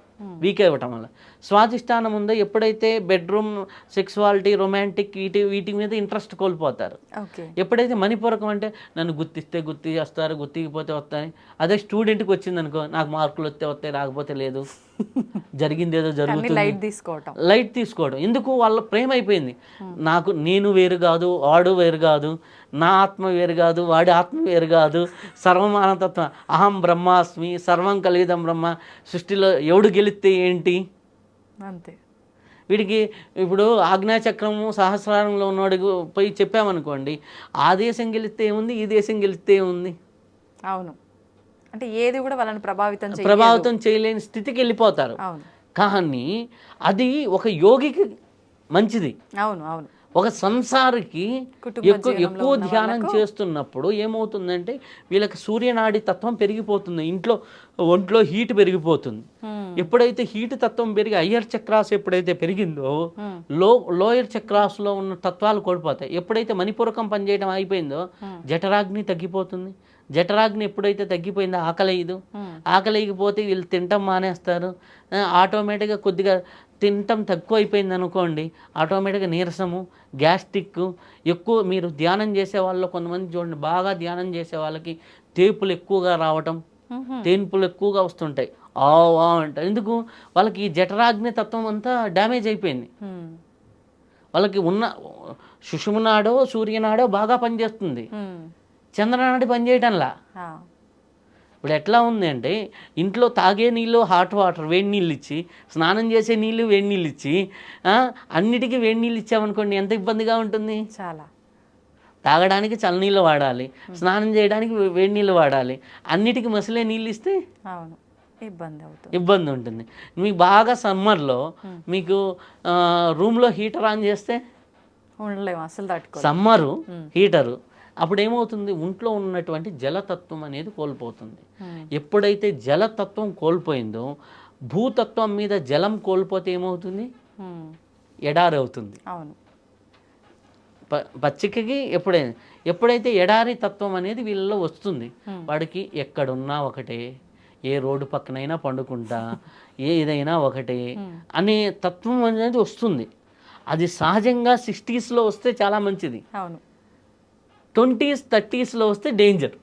వీక్ అవ్వటం వల్ల. స్వాధిష్టానం ఉందో ఎప్పుడైతే బెడ్రూమ్, సెక్సువాలిటీ, రొమాంటిక్ వీటి మీద ఇంట్రెస్ట్ కోల్పోతారు. ఎప్పుడైతే మణిపూరకం అంటే నన్ను గుర్తిస్తే గుర్తి చేస్తారు, గుర్తికపోతే వస్తాయి. అదే స్టూడెంట్కి వచ్చింది అనుకో, నాకు మార్కులు వస్తే వస్తాయి, రాకపోతే లేదు, జరిగింది ఏదో జరుగుతుంది, లైట్ తీసుకోవడం. ఎందుకు, వాళ్ళ ప్రేమ అయిపోయింది. నేను వేరు కాదు, వాడు వేరు కాదు, నా ఆత్మ వేరు కాదు, వాడి ఆత్మ వేరు కాదు, సర్వమానతత్వం, అహం బ్రహ్మాస్మి, సర్వం కలిగిదం బ్రహ్మ, సృష్టిలో ఎవడు గెలిస్తే ఏంటి అంతే. వీడికి ఇప్పుడు ఆజ్ఞాచక్రము సహస్రారంలో ఉన్నవాడికి పోయి చెప్పామనుకోండి, ఆ దేశం గెలిస్తే ఏముంది, ఈ దేశం గెలిస్తే ఏముంది. అవును, అంటే ఏది కూడా వాళ్ళని ప్రభావితం చేయలేని స్థితికి వెళ్ళిపోతారు. కానీ అది ఒక యోగికి మంచిది. అవును అవును, ఒక సంసారికి ఎక్కువ ధ్యానం చేస్తున్నప్పుడు ఏమవుతుందంటే వీళ్ళకి సూర్యనాడి తత్వం పెరిగిపోతుంది, ఒంట్లో హీట్ పెరిగిపోతుంది. ఎప్పుడైతే హీట్ తత్వం పెరిగి హయ్యర్ చక్రాస్ ఎప్పుడైతే పెరిగిందో లోయర్ చక్రాస్లో ఉన్న తత్వాలు కోల్పోతాయి. ఎప్పుడైతే మణిపూరకం పనిచేయడం అయిపోయిందో జఠరాగ్ని తగ్గిపోతుంది. జఠరాగ్ని ఎప్పుడైతే తగ్గిపోయిందో ఆకలిగిపోతే వీళ్ళు తినటం మానేస్తారు. ఆటోమేటిక్గా కొద్దిగా తినటం తక్కువ అయిపోయింది అనుకోండి, ఆటోమేటిక్గా నీరసము, గ్యాస్ట్రిక్ ఎక్కువ. మీరు ధ్యానం చేసే వాళ్ళు కొంతమంది చూడండి, బాగా ధ్యానం చేసే వాళ్ళకి తేపులు ఎక్కువగా రావటం, తేన్పులు ఎక్కువగా వస్తుంటాయి, అంటారు. ఎందుకు, వాళ్ళకి ఈ జఠరాగ్ని తత్వం అంతా డ్యామేజ్ అయిపోయింది. వాళ్ళకి ఉన్న సుషుమ్నాడో సూర్యనాడో బాగా పనిచేస్తుంది, చంద్రనాడి పనిచేయటంలా. ఇప్పుడు ఎట్లా ఉంది అంటే ఇంట్లో తాగే నీళ్ళు హాట్ వాటర్, వేడి నీళ్ళు ఇచ్చి, స్నానం చేసే నీళ్ళు వేడి నీళ్ళు ఇచ్చి, అన్నిటికీ వేడి నీళ్ళు ఇచ్చామనుకోండి ఎంత ఇబ్బందిగా ఉంటుంది. చాలా. తాగడానికి చల్లనీళ్ళు వాడాలి, స్నానం చేయడానికి వేడి నీళ్ళు వాడాలి, అన్నిటికీ మసలే నీళ్ళు ఇస్తే ఇబ్బంది ఉంటుంది. మీకు బాగా సమ్మర్లో మీకు రూమ్లో హీటర్ ఆన్ చేస్తే సమ్మరు హీటరు, అప్పుడు ఏమవుతుంది, ఒంట్లో ఉన్నటువంటి జలతత్వం అనేది కోల్పోతుంది. ఎప్పుడైతే జలతత్వం కోల్పోయిందో భూతత్వం మీద జలం కోల్పోతే ఏమవుతుంది, ఎడారి అవుతుంది. పచ్చికకి ఎప్పుడైతే ఎడారి తత్వం అనేది వీళ్ళలో వస్తుంది, వాడికి ఎక్కడున్నా ఒకటే, ఏ రోడ్డు పక్కనైనా పండుకుంటా, ఏదైనా ఒకటే అనే తత్వం అనేది వస్తుంది. అది సహజంగా 60sలో వస్తే చాలా మంచిది, 20s 30sలో వస్తే డేంజర్.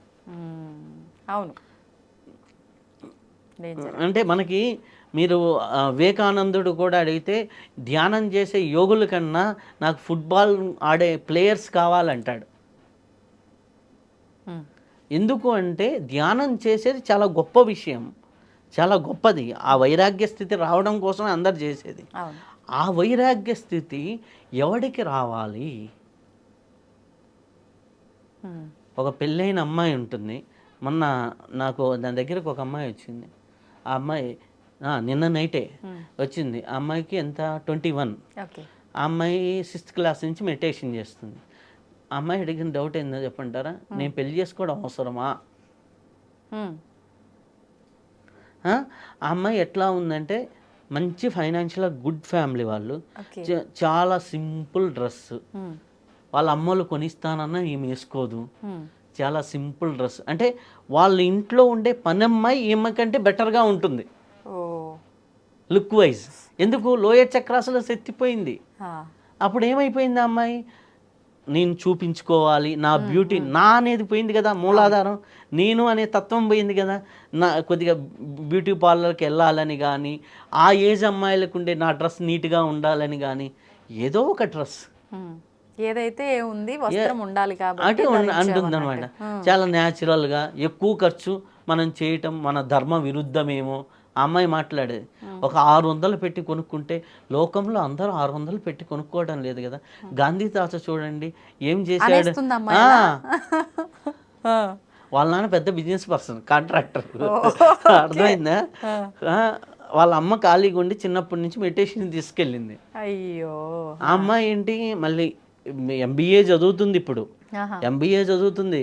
అవును, అంటే మనకి మీరు వివేకానందుడు కూడా అడిగితే ధ్యానం చేసే యోగుల కన్నా నాకు ఫుట్బాల్ ఆడే ప్లేయర్స్ కావాలంటాడు. ఎందుకు అంటే ధ్యానం చేసేది చాలా గొప్ప విషయం, చాలా గొప్పది. ఆ వైరాగ్య స్థితి రావడం కోసమే అందరు చేసేది. ఆ వైరాగ్య స్థితి ఎవడికి రావాలి? ఒక పెళ్ళైన అమ్మాయి ఉంటుంది. మొన్న నాకు దాని దగ్గరకు ఒక అమ్మాయి వచ్చింది. ఆ అమ్మాయి నిన్న నైటే వచ్చింది. ఆ అమ్మాయికి ఎంత 21. ఓకే. ఆ అమ్మాయి 6th క్లాస్ నుంచి మెడిటేషన్ చేస్తుంది. ఆ అమ్మాయి అడిగిన డౌట్ ఏందో చెప్పంటారా, నేను పెళ్లి చేసుకోవడం అవసరమా? ఆ అమ్మాయి ఎట్లా ఉందంటే మంచి ఫైనాన్షియల్గా గుడ్ ఫ్యామిలీ వాళ్ళు, చాలా సింపుల్ డ్రెస్, వాళ్ళ అమ్మలు కొనిస్తానన్నా ఈమె వేసుకోదు, చాలా సింపుల్ డ్రెస్. అంటే వాళ్ళ ఇంట్లో ఉండే పనమ్మాయి ఈమె కంటే బెటర్గా ఉంటుంది లుక్ వైజ్. ఎందుకు? లోయర్ చక్రాసులో సెత్తిపోయింది. అప్పుడు ఏమైపోయింది? ఆ అమ్మాయి నేను చూపించుకోవాలి, నా బ్యూటీ, నా అనేది పోయింది కదా, మూలాధారం నేను అనే తత్వం పోయింది కదా. నా కొద్దిగా బ్యూటీ పార్లర్కి వెళ్ళాలని కానీ, ఆ ఏజ్ అమ్మాయిలకు ఉండే నా డ్రెస్ నీట్గా ఉండాలని కానీ, ఏదో ఒక డ్రెస్ ఏదైతే ఉంది వస్త్రం ఉండాలి కాబట్టి అంటుంది అనమాట. చాలా న్యాచురల్గా, ఎక్కువ ఖర్చు మనం చేయటం మన ధర్మ విరుద్ధమేమో. ఆ అమ్మాయి మాట్లాడేది, ఒక 600 పెట్టి కొనుక్కుంటే లోకంలో అందరూ 600 పెట్టి కొనుక్కోవడం లేదు కదా. గాంధీ తాత చూడండి ఏం చేశాడు. వాళ్ళ నాన్న పెద్ద బిజినెస్ పర్సన్, కాంట్రాక్టర్. అర్థమైందా? వాళ్ళ అమ్మ ఖాళీగా ఉండి చిన్నప్పటి నుంచి మెడిటేషన్ తీసుకెళ్ళింది. అయ్యో. ఆ అమ్మాయి ఏంటి మళ్ళీ MBA చదువుతుంది. ఇప్పుడు MBA చదువుతుంది.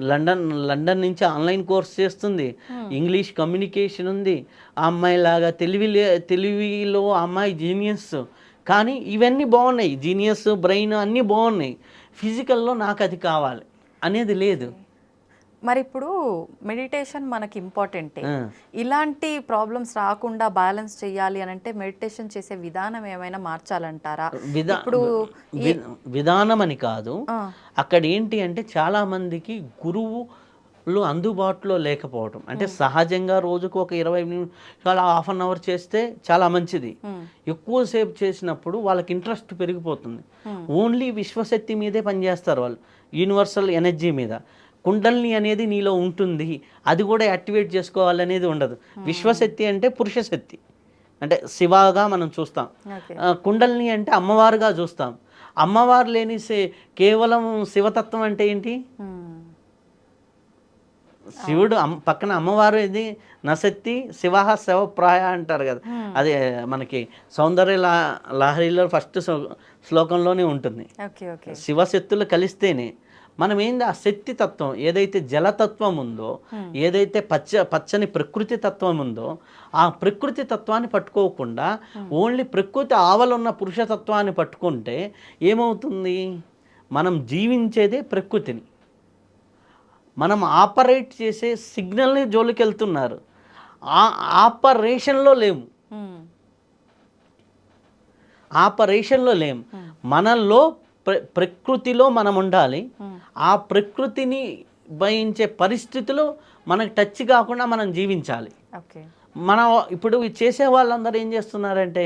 లండన్ నుంచి ఆన్లైన్ కోర్స్ చేస్తుంది. ఇంగ్లీష్ కమ్యూనికేషన్ ఉంది. ఆ అమ్మాయి లాగా తెలివిలో ఆ అమ్మాయి జీనియస్. కానీ ఇవన్నీ బాగున్నాయి, జీనియస్, బ్రెయిన్ అన్నీ బాగున్నాయి. ఫిజికల్లో నాకు అది కావాలి అనేది లేదు. మరి ఇప్పుడు మెడిటేషన్ మనకి ఇంపార్టెంటే. ఇలాంటి ప్రాబ్లమ్స్ రాకుండా బ్యాలెన్స్ చేయాలి అని అంటే మెడిటేషన్ చేసే విధానం ఏమైనా మార్చాలంటారా? ఇప్పుడు విధానం అని కాదు, అక్కడ ఏంటి అంటే చాలా మందికి గురువులు అందుబాటులో లేకపోవడం. అంటే సహజంగా రోజుకు ఒక 20 నిమిషాలు, హాఫ్ అన్ అవర్ చేస్తే చాలా మంచిది. ఎక్కువసేపు చేసినప్పుడు వాళ్ళకి ఇంట్రెస్ట్ పెరిగిపోతుంది. ఓన్లీ విశ్వశక్తి మీదే పనిచేస్తారు వాళ్ళు, యూనివర్సల్ ఎనర్జీ మీద. కుండల్ని అనేది నీలో ఉంటుంది, అది కూడా యాక్టివేట్ చేసుకోవాలనేది ఉండదు. విశ్వశక్తి అంటే పురుషశక్తి, అంటే శివగా మనం చూస్తాం. కుండల్ని అంటే అమ్మవారుగా చూస్తాం. అమ్మవారు లేని కేవలం శివతత్వం అంటే ఏంటి? శివుడు పక్కన అమ్మవారు ఇది నశక్తి శివ శివప్రాయ అంటారు కదా. అది మనకి సౌందర్య లహరిలో ఫస్ట్ శ్లోకంలోనే ఉంటుంది. శివశక్తులు కలిస్తేనే మనం ఏంది ఆ శక్తి తత్వం, ఏదైతే జలతత్వం ఉందో, ఏదైతే పచ్చని ప్రకృతి తత్వం ఉందో, ఆ ప్రకృతి తత్వాన్ని పట్టుకోకుండా ఓన్లీ ప్రకృతి ఆవలున్న పురుషతత్వాన్ని పట్టుకుంటే ఏమవుతుంది? మనం జీవించేదే ప్రకృతిని, మనం ఆపరేట్ చేసే సిగ్నల్ని జోలికి వెళ్తున్నారు. ఆ ఆపరేషన్లో లేము, ఆపరేషన్లో లేము. మనలో ప్రకృతిలో మనం ఉండాలి. ఆ ప్రకృతిని భయించే పరిస్థితిలో మనకు టచ్ కాకుండా మనం జీవించాలి. మనం ఇప్పుడు చేసే వాళ్ళందరూ ఏం చేస్తున్నారంటే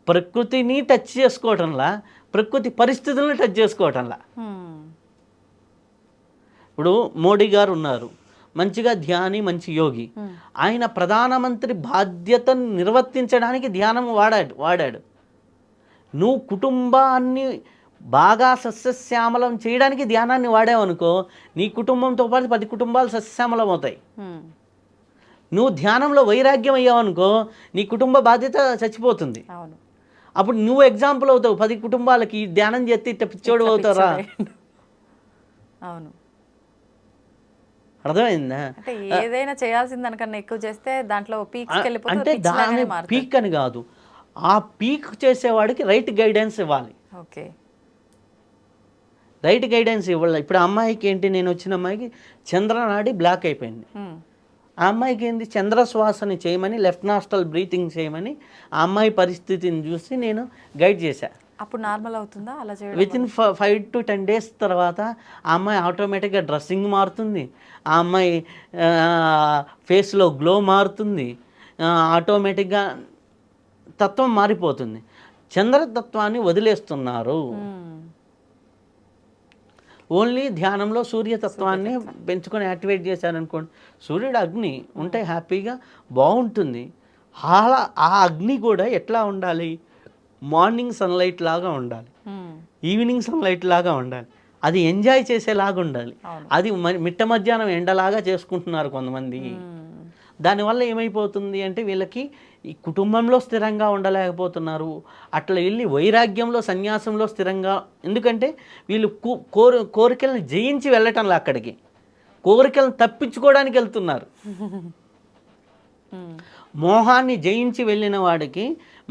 ప్రకృతిని టచ్ చేసుకోవటంలా, ప్రకృతి పరిస్థితులను టచ్ చేసుకోవటంలా. ఇప్పుడు మోడీ గారు ఉన్నారు, మంచిగా ధ్యాని, మంచి యోగి. ఆయన ప్రధానమంత్రి బాధ్యతను నిర్వర్తించడానికి ధ్యానం వాడాడు. నువ్వు కుటుంబాన్ని బాగా సస్యశ్యామలం చేయడానికి ధ్యానాన్ని వాడావనుకో, నీ కుటుంబంతో పాటు 10 కుటుంబాలు సస్యశ్యామలం అవుతాయి. నువ్వు ధ్యానంలో వైరాగ్యం అయ్యావనుకో, నీ కుటుంబ బాధ్యత చచ్చిపోతుంది. అప్పుడు నువ్వు ఎగ్జాంపుల్ అవుతావు 10 కుటుంబాలకి. ధ్యానం చేస్తే ఇట్ట పిచ్చోడు అవుతారా? అవును, అర్థమైందా? ఏదైనా చేయాల్సిన దానికన్నా ఎక్కువ చేస్తే దాంట్లో అంటే దాని పీక్ అని కాదు, ఆ పీక్ చేసేవాడికి రైట్ గైడెన్స్ ఇవ్వాలి. ఓకే, రైట్ గైడెన్స్ ఇవ్వాలి. ఇప్పుడు అమ్మాయికి ఏంటి, నేను వచ్చిన అమ్మాయికి చంద్రనాడి బ్లాక్ అయిపోయింది. ఆ అమ్మాయికి ఏంటి, చంద్రశ్వాసని చేయమని, లెఫ్ట్ నాస్టల్ బ్రీతింగ్ చేయమని ఆ అమ్మాయి పరిస్థితిని చూసి నేను గైడ్ చేశాను. అప్పుడు నార్మల్ అవుతుందా అలా చేయడం? వితిన్ 5 to 10 days తర్వాత ఆ అమ్మాయి ఆటోమేటిక్గా డ్రెస్సింగ్ మారుతుంది, ఆ అమ్మాయి ఫేస్లో గ్లో మారుతుంది, ఆటోమేటిక్గా తత్వం మారిపోతుంది. చంద్రతత్వాన్ని వదిలేస్తున్నారు. ఓన్లీ ధ్యానంలో సూర్యతత్వాన్ని పెంచుకొని యాక్టివేట్ చేశారనుకోండి, సూర్యుడు అగ్ని ఉంటే హ్యాపీగా బాగుంటుంది. ఆ అగ్ని కూడా ఎట్లా ఉండాలి? మార్నింగ్ సన్లైట్ లాగా ఉండాలి, ఈవినింగ్ సన్లైట్ లాగా ఉండాలి, అది ఎంజాయ్ చేసేలాగా ఉండాలి. అది మిట్ట మధ్యాహ్నం ఎండలాగా చేసుకుంటున్నారు కొంతమంది. దానివల్ల ఏమైపోతుంది అంటే వీళ్ళకి ఈ కుటుంబంలో స్థిరంగా ఉండలేకపోతున్నారు. అట్లా వెళ్ళి వైరాగ్యంలో సన్యాసంలో స్థిరంగా, ఎందుకంటే వీళ్ళు కోరికలను జయించి వెళ్ళటంలా, అక్కడికి కోరికలను తప్పించుకోవడానికి వెళ్తున్నారు. మోహాన్ని జయించి వెళ్ళిన వాడికి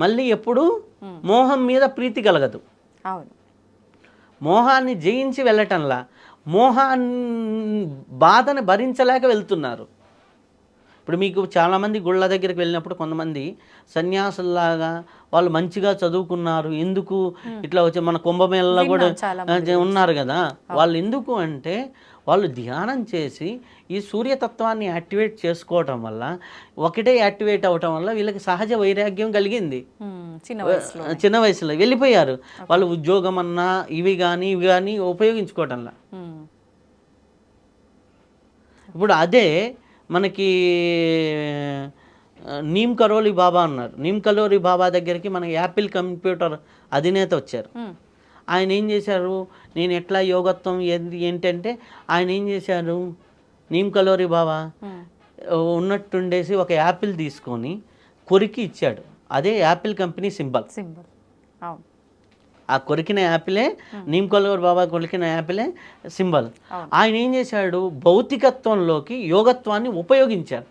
మళ్ళీ ఎప్పుడు మోహం మీద ప్రీతి కలగదు. అవును, మోహాన్ని జయించి వెళ్ళటంలా మోహాన్ని బాధను భరించలేక వెళ్తున్నారు. ఇప్పుడు మీకు చాలామంది గుళ్ళ దగ్గరికి వెళ్ళినప్పుడు కొంతమంది సన్యాసుల్లాగా వాళ్ళు మంచిగా చదువుకున్నారు, ఎందుకు ఇట్లా వచ్చి మన కుంభమేళలో కూడా ఉన్నారు కదా, వాళ్ళు ఎందుకు అంటే వాళ్ళు ధ్యానం చేసి ఈ సూర్యతత్వాన్ని యాక్టివేట్ చేసుకోవటం వల్ల, ఒకటే యాక్టివేట్ అవటం వల్ల వీళ్ళకి సహజ వైరాగ్యం కలిగింది. చిన్న వయసులో వెళ్ళిపోయారు వాళ్ళు. ఉద్యోగం అన్నా ఇవి కానీ ఉపయోగించుకోవటంలా. ఇప్పుడు అదే మనకి నీమ్ కరోలి బాబా అన్నారు. నీమ్ కరోలి బాబా దగ్గరికి మన యాపిల్ కంప్యూటర్ అధినేత వచ్చారు. ఆయన ఏం చేశారు, నేను ఎట్లా యోగత్వం ఏంటంటే ఆయన ఏం చేశారు, నీమ్ కలోరి బాబా ఉన్నట్టుండేసి ఒక యాపిల్ తీసుకొని కొరికి ఇచ్చాడు. అదే యాపిల్ కంపెనీ సింబల్. ఆ కొరికిన యాపిలే, నీమ్ కలోరి బాబా కొరికిన యాపిలే సింబల్. ఆయన ఏం చేశాడు, భౌతికత్వంలోకి యోగత్వాన్ని ఉపయోగించారు.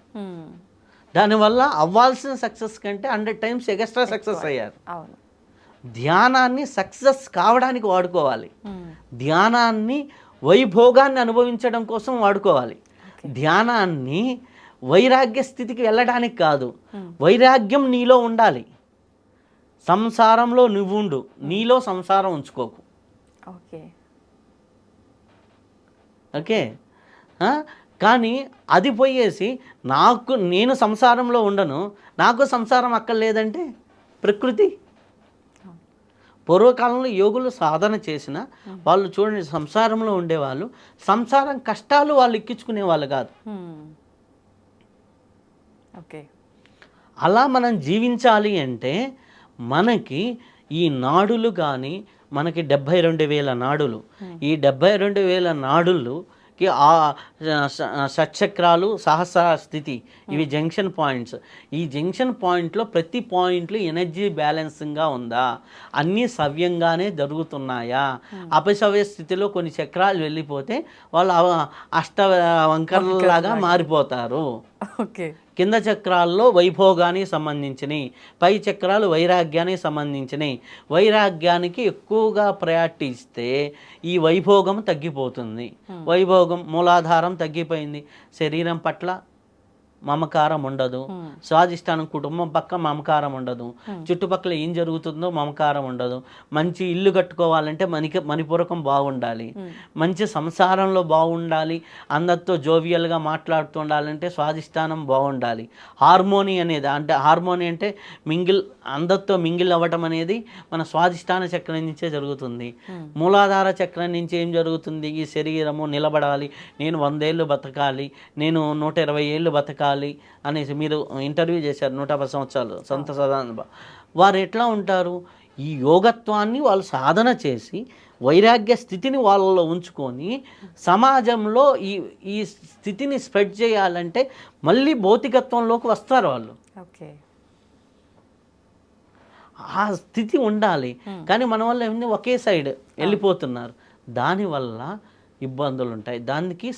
దానివల్ల అవ్వాల్సిన సక్సెస్ కంటే 100 times ఎక్స్ట్రా సక్సెస్ అయ్యారు. ధ్యానాన్ని సక్సెస్ కావడానికి వాడుకోవాలి. ధ్యానాన్ని వైభోగాన్ని అనుభవించడం కోసం వాడుకోవాలి. ధ్యానాన్ని వైరాగ్య స్థితికి వెళ్ళడానికి కాదు. వైరాగ్యం నీలో ఉండాలి. సంసారంలో నువ్వు ఉండు, నీలో సంసారం ఉంచుకోకు. ఓకే. కానీ అది పోయేసి నేను సంసారంలో ఉండను, నాకు సంసారం అక్కర్లేదంటే ప్రకృతి. పూర్వకాలంలో యోగులు సాధన చేసిన వాళ్ళు చూడండి, సంసారంలో ఉండేవాళ్ళు, సంసారం కష్టాలు వాళ్ళు ఎక్కించుకునే వాళ్ళు కాదు. ఓకే. అలా మనం జీవించాలి అంటే మనకి ఈ నాడులు కానీ, మనకి 72,000 నాడులు, ఈ 72,000 నాడులుకి ఆ షట్చక్రాలు, సహస్ర స్థితి, ఇవి జంక్షన్ పాయింట్స్. ఈ జంక్షన్ పాయింట్లో ప్రతి పాయింట్లు ఎనర్జీ బ్యాలెన్సింగ్గా ఉందా, అన్నీ సవ్యంగానే జరుగుతున్నాయా, అపసవ్య స్థితిలో కొన్ని చక్రాలు వెళ్ళిపోతే వాళ్ళు వంకరలాగా మారిపోతారు. ఓకే. కింద చక్రాల్లో వైభోగానికి సంబంధించినవి, పై చక్రాలు వైరాగ్యానికి సంబంధించినవి. వైరాగ్యానికి ఎక్కువగా ప్రయారిటీ ఇస్తే ఈ వైభోగం తగ్గిపోతుంది. వైభోగం మూలాధారం తగ్గిపోయింది, శరీరం పట్ల మమకారం ఉండదు, స్వాధిష్టానం కుటుంబం పక్క మమకారం ఉండదు, చుట్టుపక్కల ఏం జరుగుతుందో మమకారం ఉండదు. మంచి ఇల్లు కట్టుకోవాలంటే మణిపూరకం బాగుండాలి, మంచి సంసారంలో బాగుండాలి, అందరితో జోవియల్గా మాట్లాడుతూ ఉండాలంటే స్వాధిష్టానం బాగుండాలి. హార్మోని అనేది హార్మోని అంటే అందరితో మింగిల్ అవ్వటం అనేది మన స్వాధిష్టాన చక్రం నుంచే జరుగుతుంది. మూలాధార చక్రం నుంచి ఏం జరుగుతుంది, ఈ శరీరము నిలబడాలి, నేను 100 ఏళ్ళు బతకాలి, నేను 120 ఏళ్ళు బతకాలి అనేసి. మీరు ఇంటర్వ్యూ చేశారు 110 సంవత్సరాలు సంత సదానంద. వారు ఎట్లా ఉంటారు, ఈ యోగత్వాన్ని వాళ్ళు సాధన చేసి వైరాగ్య స్థితిని వాళ్ళలో ఉంచుకొని సమాజంలో ఈ స్థితిని స్ప్రెడ్ చేయాలంటే మళ్ళీ భౌతికత్వంలోకి వస్తారు వాళ్ళు. ఓకే. ఆ స్థితి ఉండాలి. కానీ మన వల్ల ఏమన్నా ఒకే సైడ్ వెళ్ళిపోతున్నారు, దానివల్ల ఇబ్బందులు ఉంటాయి. దానికి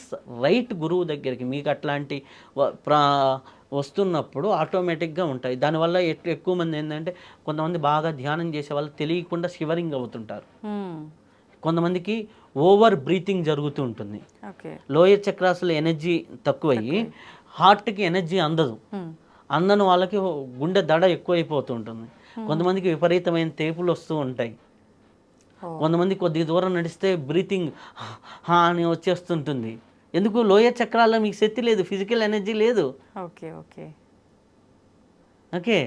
రైట్ గురువు దగ్గరికి మీకు అట్లాంటి వస్తున్నప్పుడు ఆటోమేటిక్గా ఉంటాయి. దానివల్ల ఎక్కువ మంది ఏంటంటే, కొంతమంది బాగా ధ్యానం చేసే వాళ్ళు తెలియకుండా షివరింగ్ అవుతుంటారు. కొంతమందికి ఓవర్ బ్రీతింగ్ జరుగుతూ ఉంటుంది. లోయర్ చక్రాస్లో ఎనర్జీ తక్కువయ్యి హార్ట్కి ఎనర్జీ అందని వాళ్ళకి గుండె దడ ఎక్కువైపోతుంటుంది. కొంతమందికి విపరీతమైన తేపులు వస్తూ ఉంటాయి. కొంతమంది కొద్ది దూరం నడిస్తే బ్రీతింగ్ అని వచ్చేస్తుంటుంది. ఎందుకు, లోయర్ చక్రాల్లో మీకు శక్తి లేదు, ఫిజికల్ ఎనర్జీ లేదు. ఓకే.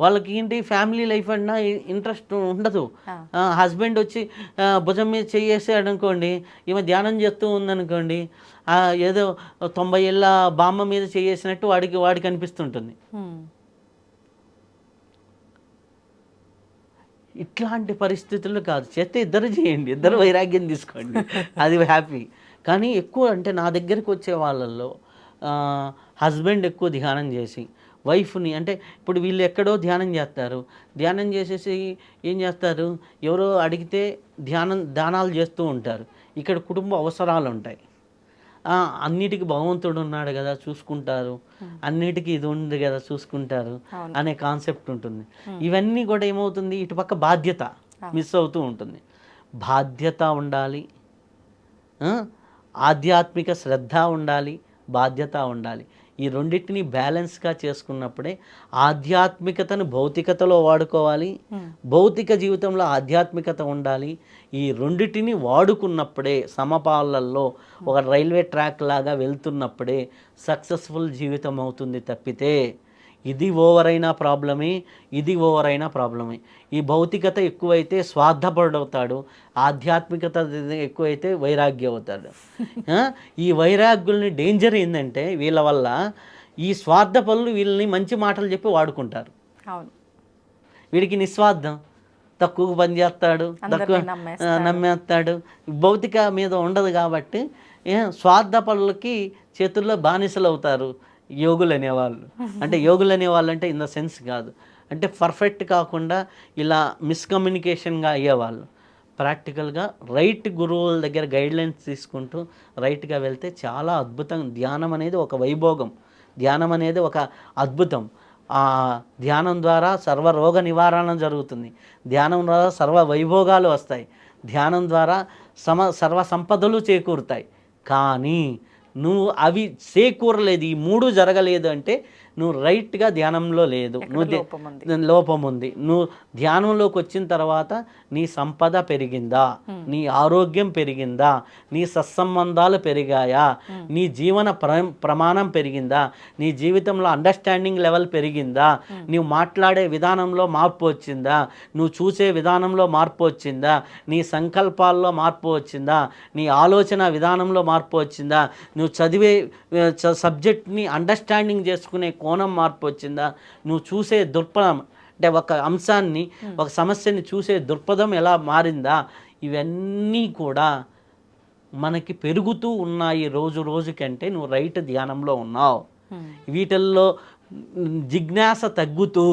వాళ్ళకి ఏంటి, ఫ్యామిలీ లైఫ్ అన్నా ఇంట్రెస్ట్ ఉండదు. హస్బెండ్ వచ్చి భుజం మీద చేసాడు అనుకోండి, ఈమె ధ్యానం చేస్తూ ఉందనుకోండి, ఏదో 90 ఏళ్ళ బామ్మ మీద చేసినట్టు వాడికి అనిపిస్తుంటుంది. ఇట్లాంటి పరిస్థితులు కాదు, చేస్తే ఇద్దరు చేయండి, ఇద్దరు వైరాగ్యం తీసుకోండి, అది హ్యాపీ. కానీ ఎక్కువ అంటే నా దగ్గరికి వచ్చే వాళ్ళల్లో హస్బెండ్ ఎక్కువ ధ్యానం చేసి వైఫ్ని, అంటే ఇప్పుడు వీళ్ళు ఎక్కడో ధ్యానం చేస్తారు, ధ్యానం చేసేసి ఏం చేస్తారు, ఎవరో అడిగితే దానాలు చేస్తూ ఉంటారు. ఇక్కడ కుటుంబ అవసరాలు ఉంటాయి. అన్నిటికీ భగవంతుడు ఉన్నాడు కదా చూసుకుంటారు, అన్నిటికీ ఇది ఉంది కదా చూసుకుంటారు అనే కాన్సెప్ట్ ఉంటుంది. ఇవన్నీ కూడా ఏమవుతుంది, ఇటుపక్క బాధ్యత మిస్ అవుతూ ఉంటుంది. బాధ్యత ఉండాలి, ఆధ్యాత్మిక శ్రద్ధ ఉండాలి, బాధ్యత ఉండాలి. ఈ రెండింటిని బ్యాలెన్స్గా చేసుకున్నప్పుడే ఆధ్యాత్మికతను భౌతికతలో వాడుకోవాలి, భౌతిక జీవితంలో ఆధ్యాత్మికత ఉండాలి. ఈ రెండింటిని వాడుకున్నప్పుడే సమపాలల్లో ఒక రైల్వే ట్రాక్ లాగా వెళ్తున్నప్పుడే సక్సెస్ఫుల్ జీవితం అవుతుంది. తప్పితే ఇది ఓవర్ అయినా ప్రాబ్లమే, ఇది ఓవర్ అయినా ప్రాబ్లమే. ఈ భౌతికత ఎక్కువైతే స్వార్థపరుడవుతాడు, ఆధ్యాత్మికత ఎక్కువైతే వైరాగ్యం అవుతాడు. ఈ వైరాగ్యుల్ని డేంజర్ ఏంటంటే వీళ్ళ వల్ల ఈ స్వార్థ పనులు వీళ్ళని మంచి మాటలు చెప్పి వాడుకుంటారు. అవును, వీడికి నిస్వార్థం, తక్కువ పని చేస్తాడు, తక్కువ నమ్మేస్తాడు, భౌతిక మీద ఉండదు కాబట్టి స్వార్థ పనులకి చేతుల్లో బానిసలు అవుతారు యోగులు అనేవాళ్ళు. అంటే యోగులు అనేవాళ్ళు అంటే ఇన్ ద సెన్స్ కాదు, అంటే పర్ఫెక్ట్ కాకుండా ఇలా మిస్కమ్యూనికేషన్గా అయ్యేవాళ్ళు. ప్రాక్టికల్గా రైట్ గురువుల దగ్గర గైడ్లైన్స్ తీసుకుంటూ రైట్గా వెళ్తే చాలా అద్భుతం. ధ్యానం అనేది ఒక వైభోగం, ధ్యానం అనేది ఒక అద్భుతం. ఆ ధ్యానం ద్వారా సర్వ రోగ నివారణ జరుగుతుంది, ధ్యానం ద్వారా సర్వ వైభోగాలు వస్తాయి, ధ్యానం ద్వారా సర్వ సంపదలు చేకూరుతాయి. కానీ నువ్వు అవి చేకూరలేదు, ఈ మూడు జరగలేదు అంటే నువ్వు రైట్గా ధ్యానంలో లేదు, నువ్వు లోపం ఉంది. నువ్వు ధ్యానంలోకి వచ్చిన తర్వాత నీ సంపద పెరిగిందా, నీ ఆరోగ్యం పెరిగిందా, నీ సత్సంబంధాలు పెరిగాయా, నీ జీవన ప్రమాణం పెరిగిందా, నీ జీవితంలో అండర్స్టాండింగ్ లెవెల్ పెరిగిందా, నువ్వు మాట్లాడే విధానంలో మార్పు వచ్చిందా, నువ్వు చూసే విధానంలో మార్పు వచ్చిందా, నీ సంకల్పాల్లో మార్పు వచ్చిందా, నీ ఆలోచన విధానంలో మార్పు వచ్చిందా, నువ్వు చదివే సబ్జెక్ట్ని అండర్స్టాండింగ్ చేసుకునే కోణం మార్పు వచ్చిందా, నువ్వు చూసే దృక్పథం, అంటే ఒక అంశాన్ని ఒక సమస్యని చూసే దృక్పథం ఎలా మారిందా, ఇవన్నీ కూడా మనకి పెరుగుతూ ఉన్నాయి రోజు రోజుకంటే నువ్వు రైట్ ధ్యానంలో ఉన్నావు. వీటిల్లో జిజ్ఞాస తగ్గుతూ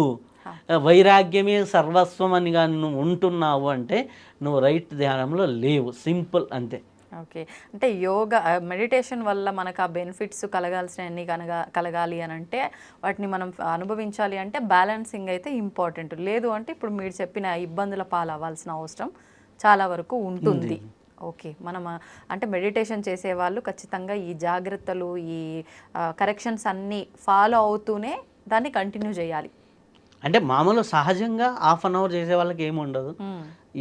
వైరాగ్యమే సర్వస్వం అని కానీ నువ్వు ఉంటున్నావు అంటే నువ్వు రైట్ ధ్యానంలో లేవు, సింపుల్ అంతే. ఓకే, అంటే యోగా మెడిటేషన్ వల్ల మనకు ఆ బెనిఫిట్స్ కలగాల్సినవన్నీ కలగాలి అని అంటే వాటిని మనం అనుభవించాలి అంటే బ్యాలెన్సింగ్ అయితే ఇంపార్టెంట్. లేదు అంటే ఇప్పుడు మీరు చెప్పిన ఇబ్బందుల పాలు అవ్వాల్సిన అవసరం చాలా వరకు ఉంటుంది. ఓకే, మనం అంటే మెడిటేషన్ చేసేవాళ్ళు ఖచ్చితంగా ఈ జాగ్రత్తలు, ఈ కరెక్షన్స్ అన్నీ ఫాలో అవుతూనే దాన్ని కంటిన్యూ చేయాలి. అంటే మామూలు సహజంగా హాఫ్ అన్ అవర్ చేసే వాళ్ళకి ఏముండదు.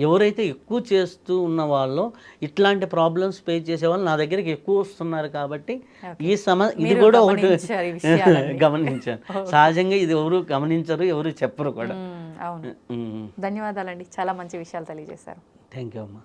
ఎవరైతే ఎక్కువ చేస్తూ ఉన్న వాళ్ళు, ఇట్లాంటి ప్రాబ్లమ్స్ ఫేస్ చేసే వాళ్ళు నా దగ్గరికి ఎక్కువ వస్తున్నారు కాబట్టి ఈ ఇది కూడా ఒకటి గమనించాను. సహజంగా ఇది ఎవరు గమనించరు, ఎవరు చెప్పరు కూడా. అవును, ధన్యవాదాలండి, చాలా మంచి విషయాలు తెలియజేశారు. థ్యాంక్ యూ అమ్మా.